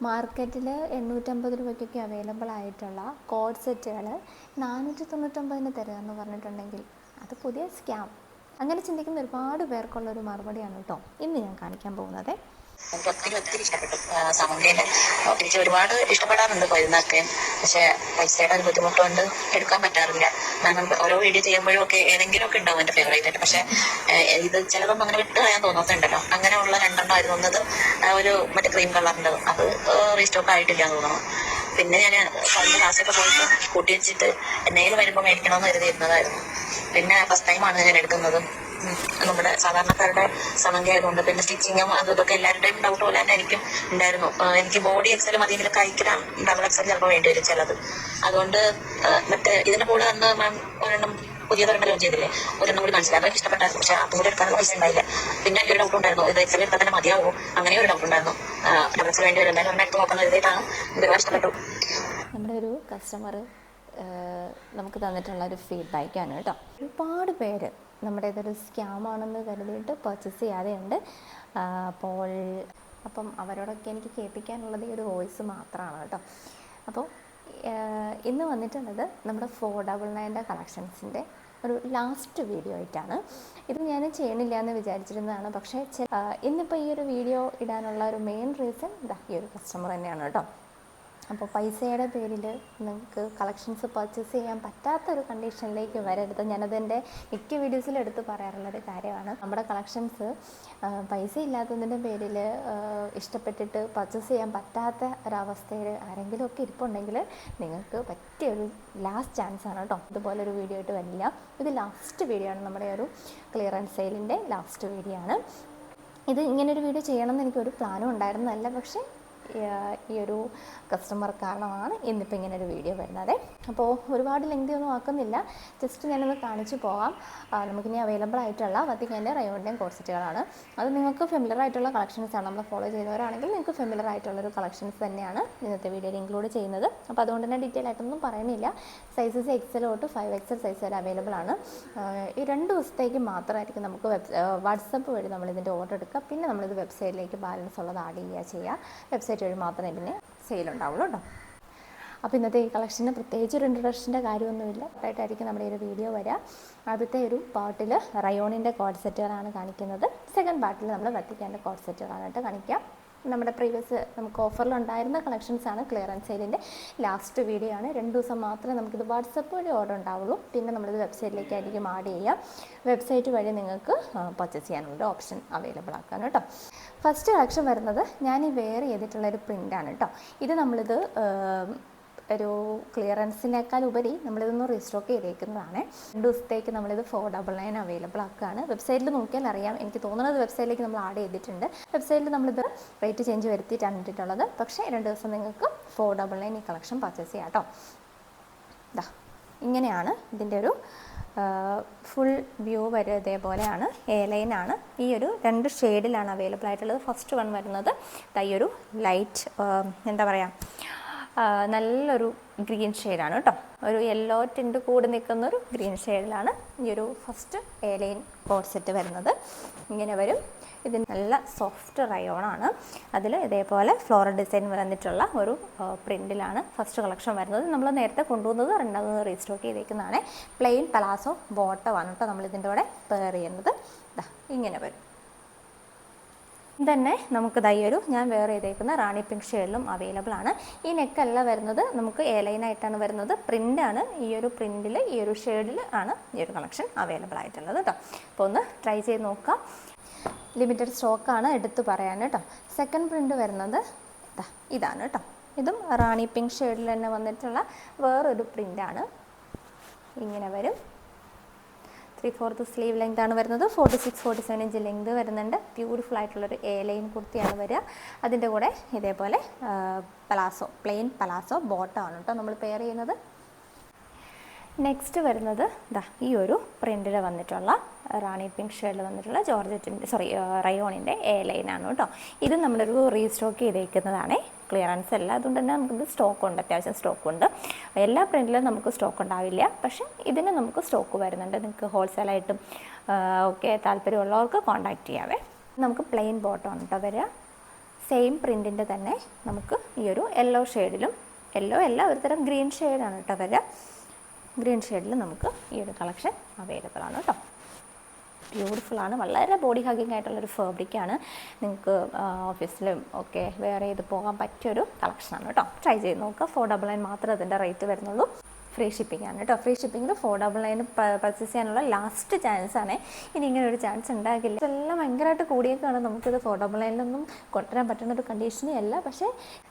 മാർക്കറ്റിൽ 850 രൂപയ്ക്കൊക്കെ അവൈലബിൾ ആയിട്ടുള്ള കോഡ് സെറ്റുകൾ 499 തരിക എന്ന് പറഞ്ഞിട്ടുണ്ടെങ്കിൽ അത് പുതിയ സ്കാം. അങ്ങനെ ചിന്തിക്കുന്ന ഒരുപാട് പേർക്കുള്ളൊരു മറുപടിയാണ് കേട്ടോ ഇന്ന് ഞാൻ കാണിക്കാൻ പോകുന്നത്. എനിക്ക് ഒത്തിരി ഇഷ്ടപ്പെട്ടു. സമന്തേൻ്റെ തിരിച്ച് ഒരുപാട് ഇഷ്ടപ്പെടാറുണ്ട് പരുന്നൊക്കെ. പക്ഷെ പൈസയുടെ ഒരു ബുദ്ധിമുട്ടുകൊണ്ട് എടുക്കാൻ പറ്റാറില്ല. കാരണം ഓരോ വീഡിയോ ചെയ്യുമ്പോഴും ഒക്കെ ഏതെങ്കിലുമൊക്കെ ഉണ്ടാവും എൻ്റെ ഫേവറേറ്റ് ആയിട്ട്. പക്ഷെ ഇത് ചിലതൊന്നും അങ്ങനെ വിട്ട് കളയാൻ തോന്നുന്നുണ്ടല്ലോ. അങ്ങനെയുള്ള 2 ആയിരുന്നു വന്നത്. ഒരു മറ്റേ ക്രീം കളറിൻ്റെ അത് റീസ്റ്റോക്ക് ആയിട്ടില്ല എന്ന് തോന്നുന്നു. പിന്നെ ഞാൻ കഴിഞ്ഞ ക്ലാസ്സൊക്കെ പോയിട്ട് കൂട്ടി വെച്ചിട്ട് എന്തെങ്കിലും വരുമ്പോൾ മേടിക്കണമെന്ന് കരുതിയിരുന്നതായിരുന്നു. പിന്നെ ഫസ്റ്റ് ടൈമാണ് ഞാൻ എടുക്കുന്നത്. നമ്മുടെ സാധാരണക്കാരുടെ സമന്തി ആയതുകൊണ്ട് പിന്നെ സ്റ്റിച്ചിങ്ങും അതൊക്കെ എല്ലാവരുടെയും ഡൗട്ട് പോലെ തന്നെ എനിക്കും ഉണ്ടായിരുന്നു. എനിക്ക് ബോഡി എക്സൽ മതിയെങ്കിലും കഴിക്കണം, ഡബിൾ എക്സൽ ചിലപ്പോൾ വേണ്ടി വരും ചിലത്. അതുകൊണ്ട് മറ്റേ ഇതിന്റെ കൂടെ അന്ന് മാം ഒരെണ്ണം പുതിയതൊരെണ്ണം ലോഞ്ച് ചെയ്തില്ലേ, ഒരെണ്ണം കൂടി മനസ്സിലാക്കാൻ ഇഷ്ടപ്പെട്ടായിരുന്നു. പക്ഷെ അതും കൂടി എടുക്കാനുള്ള പൈസ ഉണ്ടായില്ല. പിന്നെ എനിക്കൊരു ഡൗട്ട് ഉണ്ടായിരുന്നു, ഇത് എക്സൽ എടുത്താൽ തന്നെ മതിയാവും, അങ്ങനെ ഒരു ഡൗട്ട് ഉണ്ടായിരുന്നു. ഡബിൾ എക്സൽ വേണ്ടി വരും. എന്തായാലും ഒരെണ്ണം എടുത്ത് നോക്കുന്നത് എഴുതിയിട്ടാണ്. ഒരുപാട് ഇഷ്ടപ്പെട്ടു. നമ്മുടെ ഒരു കസ്റ്റമർ നമുക്ക് തന്നിട്ടുള്ള ഒരു ഫീഡ്ബാക്കാണ് കേട്ടോ. ഒരുപാട് പേര് നമ്മുടെ ഇതൊരു സ്കാമാണെന്ന് കരുതിയിട്ട് പർച്ചേസ് ചെയ്യാതെയുണ്ട്. അപ്പം അവരോടൊക്കെ എനിക്ക് കേൾപ്പിക്കാനുള്ളത് ഈ ഒരു വോയിസ് മാത്രമാണ് കേട്ടോ. അപ്പോൾ ഇന്ന് വന്നിട്ടുള്ളത് നമ്മുടെ 499 കളക്ഷൻസിൻ്റെ ഒരു ലാസ്റ്റ് വീഡിയോ ആയിട്ടാണ്. ഇത് ഞാൻ ചെയ്യണില്ല എന്ന് വിചാരിച്ചിരുന്നതാണ്. പക്ഷേ ഇന്നിപ്പോൾ ഈ ഒരു വീഡിയോ ഇടാനുള്ള ഒരു മെയിൻ റീസൺ ഈ ഒരു കസ്റ്റമർ തന്നെയാണ് കേട്ടോ. അപ്പോൾ പൈസയുടെ പേരിൽ നിങ്ങൾക്ക് കളക്ഷൻസ് പർച്ചേസ് ചെയ്യാൻ പറ്റാത്തൊരു കണ്ടീഷനിലേക്ക് വരരുത്. ഞാനതെൻ്റെ മിക്ക വീഡിയോസിലും എടുത്ത് പറയാറുള്ളൊരു കാര്യമാണ്. നമ്മുടെ കളക്ഷൻസ് പൈസ ഇല്ലാത്തതിൻ്റെ പേരിൽ ഇഷ്ടപ്പെട്ടിട്ട് പർച്ചേസ് ചെയ്യാൻ പറ്റാത്ത ഒരവസ്ഥയിൽ ആരെങ്കിലുമൊക്കെ ഇരിപ്പുണ്ടെങ്കിൽ നിങ്ങൾക്ക് പറ്റിയൊരു ലാസ്റ്റ് ചാൻസാണ് കേട്ടോ. ഇതുപോലൊരു വീഡിയോ ആയിട്ട് വരില്ല. ഇത് ലാസ്റ്റ് വീഡിയോ ആണ്, നമ്മുടെ ഒരു ക്ലിയറൻസ് സെയിലിൻ്റെ ലാസ്റ്റ് വീഡിയോ ആണ്. ഇത് ഇങ്ങനൊരു വീഡിയോ ചെയ്യണമെന്ന് എനിക്കൊരു പ്ലാനും ഉണ്ടായിരുന്നതല്ല. പക്ഷേ ഈ ഒരു കസ്റ്റമർ കാരണമാണ് ഇന്നിപ്പോൾ ഇങ്ങനെ ഒരു വീഡിയോ വരുന്നത്. അപ്പോൾ ഒരുപാട് ലെങ്തി ഒന്നും ആക്കുന്നില്ല, ജസ്റ്റ് ഞാനൊന്ന് കാണിച്ചു പോകാം. നമുക്കിനി അവൈലബിൾ ആയിട്ടുള്ള വത്തിക്കാൻ്റെ റയോണിൻ്റെയും കോഴ്സെറ്റുകളാണ്. അത് നിങ്ങൾക്ക് ഫെമിലർ ആയിട്ടുള്ള കളക്ഷൻസാണ്. നമ്മൾ ഫോളോ ചെയ്തവരാണെങ്കിൽ നിങ്ങൾക്ക് ഫെമിലർ ആയിട്ടുള്ളൊരു കളക്ഷൻസ് തന്നെയാണ് ഇന്നത്തെ വീഡിയോയിൽ ഇൻക്ലൂഡ് ചെയ്യുന്നത്. അപ്പോൾ അതുകൊണ്ട് തന്നെ ഡീറ്റെയിൽ ആയിട്ടൊന്നും പറയുന്നില്ല. സൈസസ് എക്സൽ തൊട്ട് 5XL സൈസ് വരെ അവൈലബിൾ ആണ്. ഈ 2 ദിവസത്തേക്ക് മാത്രമായിരിക്കും നമുക്ക് വാട്സപ്പ് വഴി നമ്മളിതിൻ്റെ ഓർഡർ എടുക്കുക. പിന്നെ നമ്മളിത് വെബ്സൈറ്റിലേക്ക് ബാലൻസ് ഉള്ളത് ആഡ് ചെയ്യുക. വെബ്സൈറ്റ് വഴി മാത്രമേ ഇതിന് സെയിലുണ്ടാവുള്ളൂ കേട്ടോ. അപ്പോൾ ഇന്നത്തെ ഈ കളക്ഷന് പ്രത്യേകിച്ച് ഒരു ഇൻട്രൊഡക്ഷൻ്റെ കാര്യമൊന്നുമില്ല. ആയിട്ടായിരിക്കും നമ്മുടെ ഈ ഒരു വീഡിയോ വരിക. ആദ്യത്തെ ഒരു പാർട്ടിൽ റയോണിൻ്റെ കോഡ് സെറ്റുകളാണ് കാണിക്കുന്നത്. സെക്കൻഡ് പാർട്ടിൽ നമ്മൾ വത്തിക്കാൻ്റെ കോഡ് സെറ്റുകളാണ് കേട്ടോ കാണിക്കുക. നമ്മുടെ പ്രീവിയസ് നമുക്ക് ഓഫറിലുണ്ടായിരുന്ന കളക്ഷൻസാണ്. ക്ലിയറൻസ് സെയിലിൻ്റെ ലാസ്റ്റ് വീഡിയോ ആണ്. 2 ദിവസം മാത്രമേ നമുക്കിത് വാട്സപ്പ് വഴി ഓർഡർ ഉണ്ടാവുള്ളൂ. പിന്നെ നമ്മളിത് വെബ്സൈറ്റിലേക്കായിരിക്കും ആഡ് ചെയ്യുക. വെബ്സൈറ്റ് വഴി നിങ്ങൾക്ക് പർച്ചേസ് ചെയ്യാനുള്ളൊരു ഓപ്ഷൻ അവൈലബിൾ ആക്കാൻ കേട്ടോ. ഫസ്റ്റ് കളക്ഷൻ വരുന്നത് ഞാൻ ഈ വെയർ ചെയ്തിട്ടുള്ളൊരു പ്രിൻ്റാണ് കേട്ടോ. ഇത് നമ്മളിത് ഒരു ക്ലിയറൻസിനേക്കാൾ ഉപരി നമ്മളിതൊന്ന് റീസ്റ്റോക്ക് ചെയ്തേക്കുന്നതാണ്. 2 ദിവസത്തേക്ക് നമ്മളിത് 499 അവൈലബിൾ ആക്കുകയാണ്. വെബ്സൈറ്റിൽ നോക്കിയാൽ അറിയാം. എനിക്ക് തോന്നുന്നത് വെബ്സൈറ്റിലേക്ക് നമ്മൾ ആഡ് ചെയ്തിട്ടുണ്ട്. വെബ്സൈറ്റിൽ നമ്മളിത് റേറ്റ് ചേഞ്ച് വരുത്തിയിട്ടാണ് ഇട്ടിട്ടുള്ളത്. പക്ഷേ 2 ദിവസം നിങ്ങൾക്ക് 499 ഈ കളക്ഷൻ പർച്ചേസ് ചെയ്യാം കേട്ടോ. ഇങ്ങനെയാണ് ഇതിൻ്റെ ഒരു ഫുൾ വ്യൂ വരെ. ഇതേപോലെയാണ്. ലൈനാണ്. ഈ ഒരു 2 ഷെയ്ഡിലാണ് അവൈലബിൾ ആയിട്ടുള്ളത്. ഫസ്റ്റ് വൺ വരുന്നത് ഈ ഒരു ലൈറ്റ് എന്താ പറയുക, നല്ലൊരു ഗ്രീൻ ഷെയ്ഡാണ് കേട്ടോ. ഒരു യെല്ലോ ടിൻ്റ് കൂടി നിൽക്കുന്നൊരു ഗ്രീൻ ഷെയ്ഡിലാണ് ഈ ഒരു ഫസ്റ്റ് ലൈൻ കോഡ് സെറ്റ് വരുന്നത്. ഇങ്ങനെ വരും. ഇത് നല്ല സോഫ്റ്റ് റയോണാണ്. അതിൽ ഇതേപോലെ ഫ്ലോറൽ ഡിസൈൻ വന്നിട്ടുള്ള ഒരു പ്രിൻറ്റിലാണ് ഫസ്റ്റ് കളക്ഷൻ വരുന്നത്. നമ്മൾ നേരത്തെ കൊണ്ടുവന്നത് 2ാമത് റീസ്റ്റോക്ക് ചെയ്തേക്കുന്നതാണ്. പ്ലെയിൻ പലാസോ ബോട്ടമാണ് കേട്ടോ നമ്മളിതിൻ്റെ കൂടെ പെയർ ചെയ്യുന്നത്. ഇങ്ങനെ വരും. തന്നെ നമുക്ക് ഒരു ഞാൻ വെയർ ചെയ്തേക്കുന്ന റാണി പിങ്ക് ഷെയ്ഡിലും അവൈലബിൾ ആണ്. ഈ നെക്കല്ല വരുന്നത്, നമുക്ക് ലൈനായിട്ടാണ് വരുന്നത്. പ്രിൻ്റാണ്. ഈ ഒരു പ്രിൻറ്റിൽ ഈ ഒരു ഷെയ്ഡിൽ ആണ് ഈ ഒരു കളക്ഷൻ അവൈലബിൾ ആയിട്ടുള്ളത് കേട്ടോ. അപ്പോൾ ഒന്ന് ട്രൈ ചെയ്ത് നോക്കാം. ലിമിറ്റഡ് സ്റ്റോക്കാണ് എടുത്ത് പറയാൻ കേട്ടോ. സെക്കൻഡ് പ്രിൻ്റ് വരുന്നത് ഇതാണ് കേട്ടോ. ഇതും റാണി പിങ്ക് ഷെയ്ഡിൽ തന്നെ വന്നിട്ടുള്ള വേറൊരു പ്രിൻ്റാണ്. ഇങ്ങനെ വരും. 3/4 സ്ലീവ് ലെങ്ത് ആണ് വരുന്നത്. 46-47 ഇഞ്ച് ലെങ്ത് വരുന്നുണ്ട്. ബ്യൂട്ടിഫുൾ ആയിട്ടുള്ളൊരു ലൈൻ കുർത്തിയാണ് വരിക. അതിൻ്റെ കൂടെ ഇതേപോലെ പലാസോ, പ്ലെയിൻ പലാസോ ബോട്ടമാണ് കേട്ടോ നമ്മൾ പെയർ ചെയ്യുന്നത്. നെക്സ്റ്റ് വരുന്നത് ഈ ഒരു പ്രിൻറ്റിൽ വന്നിട്ടുള്ള റാണി പിങ്ക് ഷെയ്ഡിൽ വന്നിട്ടുള്ള റയോണിൻ്റെ ലൈനാണ് കേട്ടോ. ഇത് നമ്മളൊരു റീസ്റ്റോക്ക് ചെയ്തേക്കുന്നതാണ്. ക്ലിയറൻസ് അല്ല, അതുകൊണ്ട് തന്നെ നമുക്കിത് സ്റ്റോക്കുണ്ട്, അത്യാവശ്യം സ്റ്റോക്കുണ്ട്. എല്ലാ പ്രിൻറ്റിലും നമുക്ക് സ്റ്റോക്ക് ഉണ്ടാവില്ല, പക്ഷേ ഇതിന് നമുക്ക് സ്റ്റോക്ക് വരുന്നുണ്ട്. നിങ്ങൾക്ക് ഹോൾസെയിലായിട്ടും ഒക്കെ താല്പര്യമുള്ളവർക്ക് കോൺടാക്റ്റ് ചെയ്യാവേ. നമുക്ക് പ്ലെയിൻ ബോട്ടമാണ് കേട്ടോ വരിക. സെയിം പ്രിൻറ്റിൻ്റെ തന്നെ നമുക്ക് ഈ ഒരു യെല്ലോ ഷെയ്ഡിലും, യെല്ലോ അല്ല ഒരു തരം ഗ്രീൻ ഷെയ്ഡാണ് കേട്ടോ വരിക. ഗ്രീൻ ഷെയ്ഡിൽ നമുക്ക് ഈ ഒരു കളക്ഷൻ അവൈലബിൾ ആണ് കേട്ടോ. ബ്യൂട്ടിഫുള്ളാണ്, വളരെ ബോഡി ഹഗ്ഗിങ് ആയിട്ടുള്ളൊരു ഫാബ്രിക്കാണ്. നിങ്ങൾക്ക് ഓഫീസിലും ഒക്കെ വെയർ ചെയ്ത് പോകാൻ പറ്റിയൊരു കളക്ഷനാണ് കേട്ടോ. ട്രൈ ചെയ്ത് നോക്കുക. 499 മാത്രമേ അതിൻ്റെ റേറ്റ് വരുന്നുള്ളൂ. ഫ്രീ ഷിപ്പിംഗ് ആണ് കേട്ടോ. ഫ്രീ ഷിപ്പിങ്ങിൽ 499 പർച്ചേസ് ചെയ്യാനുള്ള ലാസ്റ്റ് ചാൻസാണ്. ഇനി ഇങ്ങനെ ഒരു ചാൻസ് ഉണ്ടാകില്ല. ഇതെല്ലാം ഭയങ്കരമായിട്ട് കൂടിയേക്കാണ്. നമുക്കിത് 499 കൊണ്ടുവരാൻ പറ്റുന്ന ഒരു കണ്ടീഷനേ അല്ല. പക്ഷേ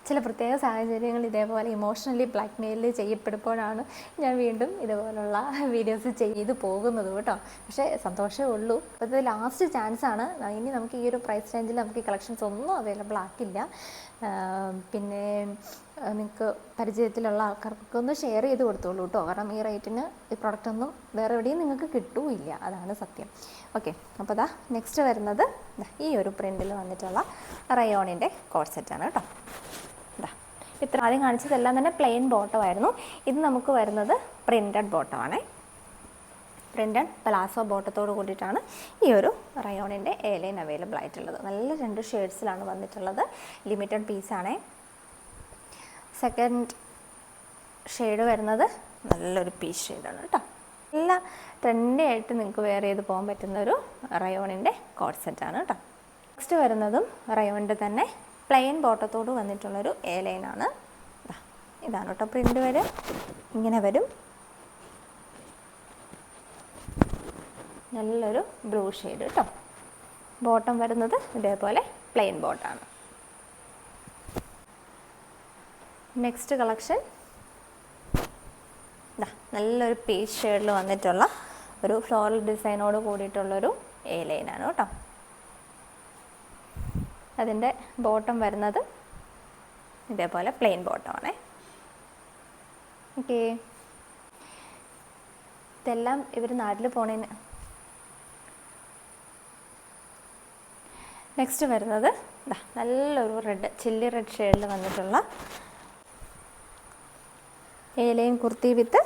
ചില പ്രത്യേക സാഹചര്യങ്ങൾ ഇതേപോലെ ഇമോഷണലി ബ്ലാക്ക് മെയിൽ ചെയ്യപ്പെടുമ്പോഴാണ് ഞാൻ വീണ്ടും ഇതുപോലുള്ള വീഡിയോസ് ചെയ്ത് പോകുന്നത് കേട്ടോ. പക്ഷേ സന്തോഷമേ ഉള്ളൂ. അപ്പോൾ ഇത് ലാസ്റ്റ് ചാൻസാണ്. ഇനി നമുക്ക് ഈ ഒരു പ്രൈസ് റേഞ്ചിൽ നമുക്ക് ഈ കളക്ഷൻസ് ഒന്നും അവൈലബിൾ ആക്കില്ല. പിന്നെ നിങ്ങൾക്ക് പരിചയത്തിലുള്ള ആൾക്കാർക്കൊക്കെ ഒന്ന് ഷെയർ ചെയ്ത് കൊടുത്തോളൂ കേട്ടോ. കാരണം ഈ റേറ്റിന് ഈ പ്രൊഡക്റ്റ് ഒന്നും വേറെ എവിടെയും നിങ്ങൾക്ക് കിട്ടുകയില്ല, അതാണ് സത്യം. ഓക്കെ, അപ്പോൾ ദാ നെക്സ്റ്റ് വരുന്നത് ഈ ഒരു പ്രിൻറ്റിൽ വന്നിട്ടുള്ള റയോണിൻ്റെ കോഡ് സെറ്റാണ് കേട്ടോ. ഇതാ ഇത്ര ആദ്യം കാണിച്ചതെല്ലാം തന്നെ പ്ലെയിൻ ബോട്ടമായിരുന്നു. ഇത് നമുക്ക് വരുന്നത് പ്രിൻറ്റഡ് ബോട്ടമാണേ. പ്രിൻറ്റഡ് പലാസോ ബോട്ടത്തോട് കൂടിയിട്ടാണ് ഈ ഒരു റയോണിൻ്റെ എ ലൈൻ അവൈലബിൾ ആയിട്ടുള്ളത്. നല്ല 2 ഷെയ്ഡ്സിലാണ് വന്നിട്ടുള്ളത്. ലിമിറ്റഡ് പീസാണേ. സെക്കൻഡ് ഷെയ്ഡ് വരുന്നത് നല്ലൊരു പീച്ച് ഷെയ്ഡാണ് കേട്ടോ. നല്ല ട്രെൻഡി ആയിട്ട് നിങ്ങൾക്ക് വെയർ ചെയ്ത് പോകാൻ പറ്റുന്ന ഒരു റയോണിൻ്റെ കോഡ് സെറ്റാണ് കേട്ടോ. നെക്സ്റ്റ് വരുന്നതും റയോണിൻ്റെ തന്നെ പ്ലെയിൻ ബോട്ടത്തോട് വന്നിട്ടുള്ളൊരു എ ലൈനാണ്. ഇതാണ് കേട്ടോ പ്രിൻ്റ് വരും. ഇങ്ങനെ വരും. നല്ലൊരു ബ്ലൂ ഷെയ്ഡ് കേട്ടോ. ബോട്ടം വരുന്നത് ഇതേപോലെ പ്ലെയിൻ ബോട്ടാണ്. നെക്സ്റ്റ് കളക്ഷൻ നല്ലൊരു പീച്ച് ഷെയ്ഡിൽ വന്നിട്ടുള്ള ഒരു ഫ്ലോറൽ ഡിസൈനോട് കൂടിയിട്ടുള്ളൊരു എ ലൈനാണ് കേട്ടോ. അതിൻ്റെ ബോട്ടം വരുന്നത് ഇതേപോലെ പ്ലെയിൻ ബോട്ടമാണേ. ഓക്കെ, ഇതെല്ലാം ഇവർ നാട്ടിൽ പോണേന്. നെക്സ്റ്റ് വരുന്നത് നല്ലൊരു റെഡ്, ചില്ലി റെഡ് ഷെയ്ഡിൽ വന്നിട്ടുള്ള A line kurti with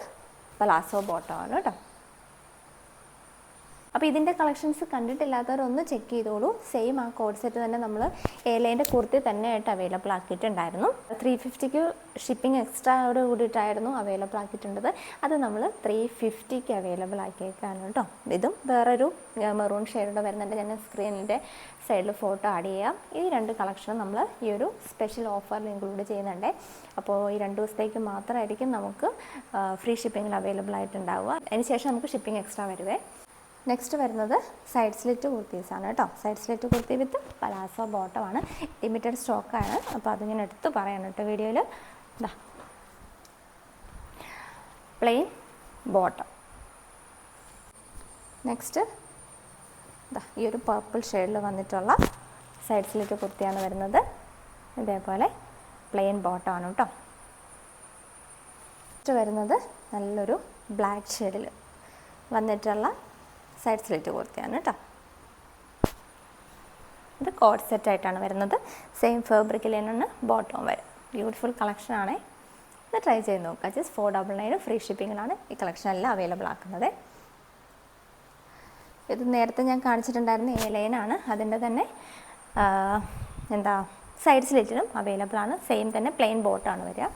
palazzo ബോട്ടമാണ് കേട്ടോ. അപ്പോൾ ഇതിൻ്റെ കളക്ഷൻസ് കണ്ടിട്ടില്ലാത്തവരൊന്ന് ചെക്ക് ചെയ്തോളൂ. സെയിം ആ കോഡ് സെറ്റ് തന്നെ നമ്മൾ എ ലൈൻ്റെ കുർത്തി തന്നെ ആയിട്ട് അവൈലബിൾ ആക്കിയിട്ടുണ്ടായിരുന്നു. 350 ഷിപ്പിംഗ് എക്സ്ട്രായോട് കൂടിയിട്ടായിരുന്നു അവൈലബിൾ ആക്കിയിട്ടുള്ളത്. അത് നമ്മൾ 350 അവൈലബിൾ ആക്കിയേക്കാണ് കേട്ടോ. ഇതും വേറൊരു മെറൂൺ ഷെയ്ഡോടെ വരുന്നുണ്ട്. ഞാൻ സ്ക്രീനിൻ്റെ സൈഡിൽ ഫോട്ടോ ആഡ് ചെയ്യാം. ഈ 2 കളക്ഷനും നമ്മൾ ഈ ഒരു സ്പെഷ്യൽ ഓഫറിൽ ഇൻക്ലൂഡ് ചെയ്യുന്നുണ്ട്. അപ്പോൾ ഈ 2 ദിവസത്തേക്ക് മാത്രമായിരിക്കും നമുക്ക് ഫ്രീ ഷിപ്പിങ്ങിൽ അവൈലബിൾ ആയിട്ടുണ്ടാവുക. അതിനുശേഷം നമുക്ക് ഷിപ്പിംഗ് എക്സ്ട്രാ വരുവേ. നെക്സ്റ്റ് വരുന്നത് സൈഡ് സ്ലിറ്റ് കുർത്തീസാണ് കേട്ടോ. Side slit kurti with palazzo ബോട്ടമാണ്. ലിമിറ്റഡ് സ്റ്റോക്കാണ്. അപ്പോൾ അതിങ്ങനെ എടുത്ത് പറയണം കേട്ടോ വീഡിയോയിൽ. Plain bottom. നെക്സ്റ്റ് ഈ ഒരു പർപ്പിൾ ഷെയ്ഡിൽ വന്നിട്ടുള്ള സൈഡ് സ്ലിറ്റ് കുർത്തിയാണ് വരുന്നത്. ഇതേപോലെ പ്ലെയിൻ ബോട്ടമാണ് കേട്ടോ. നെക്സ്റ്റ് വരുന്നത് നല്ലൊരു ബ്ലാക്ക് ഷെയ്ഡിൽ വന്നിട്ടുള്ള സൈഡ് സ്ലിറ്റ് കുർത്തിയാണ് കേട്ടോ. ഇത് കോഡ് സെറ്റായിട്ടാണ് വരുന്നത്. സെയിം ഫാബ്രിക്കിൽ തന്നെയാണ് ബോട്ടവും വരും. ബ്യൂട്ടിഫുൾ കളക്ഷനാണ്. ഇത് ട്രൈ ചെയ്ത് നോക്കുക. ജസ്റ്റ് 499 ഫ്രീ ഷിപ്പിങ്ങിലാണ് ഈ കളക്ഷൻ എല്ലാം അവൈലബിൾ ആക്കുന്നത്. ഇത് നേരത്തെ ഞാൻ കാണിച്ചിട്ടുണ്ടായിരുന്ന എ ലൈനാണ്. അതിൻ്റെ തന്നെ സൈഡ് സ്ലിറ്റിലും അവൈലബിൾ ആണ്. സെയിം തന്നെ പ്ലെയിൻ ബോട്ടാണ് വരിക.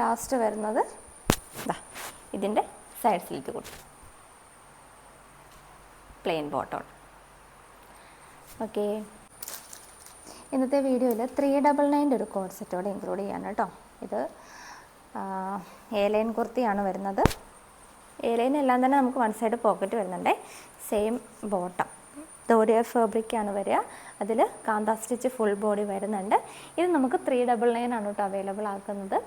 ലാസ്റ്റ് വരുന്നത് ഇതിൻ്റെ സൈഡ് സ്ലിറ്റ് കൂട്ടി പ്ലെയിൻ ബോട്ടം. ഓക്കെ, ഇന്നത്തെ വീഡിയോയിൽ 399 ഒരു കോഡ് സെറ്റോടെ ഇൻക്ലൂഡ് ചെയ്യാണ് കേട്ടോ. ഇത് എ ലൈൻ കുർത്തിയാണ് വരുന്നത്. എ ലൈൻ എല്ലാം തന്നെ നമുക്ക് 1 സൈഡ് പോക്കറ്റ് വരുന്നുണ്ട്. സെയിം ബോട്ടം ദോരിയ ഫാബ്രിക്കാണ് വരിക. അതിൽ കാന്ത സ്റ്റിച്ച് ഫുൾ ബോഡി വരുന്നുണ്ട്. ഇത് നമുക്ക് 399 ആണ് കേട്ടോ അവൈലബിൾ ആക്കുന്നത്.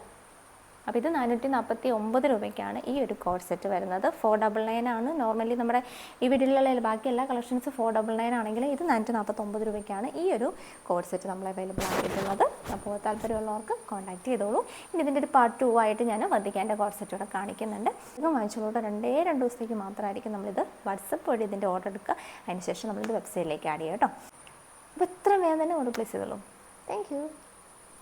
അപ്പോൾ ഇത് 449 രൂപയ്ക്കാണ് ഈ ഒരു കോഡ് സെറ്റ് വരുന്നത്. 499 ആണ് നോർമലി നമ്മുടെ ഈ വീഡിയോയിലുള്ള ബാക്കി എല്ലാ കളക്ഷൻസ് 499 ആണെങ്കിൽ ഇത് 449 രൂപയ്ക്കാണ് ഈ ഒരു കോഡ് സെറ്റ് നമ്മൾ അവൈലബിൾ ആക്കിയിട്ടുള്ളത്. അപ്പോൾ താല്പര്യമുള്ളവർക്ക് കോൺടാക്ട് ചെയ്തോളൂ. ഇനി ഇതിൻ്റെ ഒരു പാർട്ട് 2 ആയിട്ട് ഞാൻ വധിക്കേണ്ട കോഡ് സെറ്റ് ഇവിടെ കാണിക്കുന്നുണ്ട്. ഇത് വാങ്ങിച്ചോളൂട്ടോ. 2 ദിവസത്തേക്ക് മാത്രമായിരിക്കും നമ്മളിത് വാട്സപ്പ് വഴി ഇതിൻ്റെ ഓർഡർ എടുക്കുക. അതിനുശേഷം നമ്മളിത് വെബ്സൈറ്റിലേക്ക് ആഡ് ചെയ്യാം കേട്ടോ. അപ്പോൾ ഇത്ര വേഗം തന്നെ ഓർഡർ പ്ലേസ് ചെയ്തോളൂ. Thank you.